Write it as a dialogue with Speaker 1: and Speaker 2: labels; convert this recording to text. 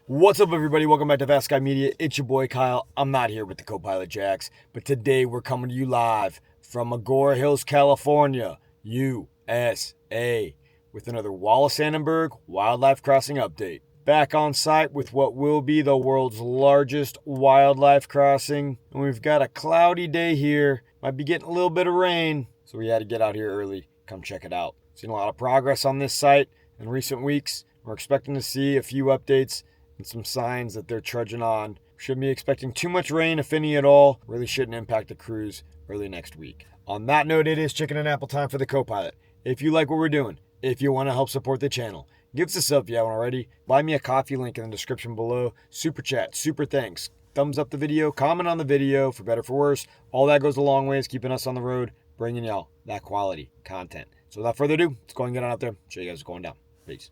Speaker 1: What's up, everybody? Welcome back to Fast Guy Media. It's your boy Kyle. I'm not here with the co-pilot Jax, but today we're coming to you live from Agora Hills, California, USA, with another Wallis Annenberg Wildlife Crossing update. Back on site with what will be the world's largest wildlife crossing, and we've got a cloudy day here. Might be getting a little bit of rain, so we had to get out here early. Come check it out. Seen a lot of progress on this site in recent weeks. We're expecting to see a few updates and some signs that they're trudging on. Shouldn't be expecting too much rain, if any at all. Really shouldn't impact the cruise early next week. On that note, it is chicken and apple time for the co-pilot. If you like what we're doing, if you want to help support the channel, give us a sub if you haven't already. Buy me a coffee, link in the description below. Super chat, super thanks. Thumbs up the video, comment on the video, for better for worse. All that goes a long ways, keeping us on the road, bringing y'all that quality content. So without further ado, let's go and get on out there, show you guys what's going down. Peace.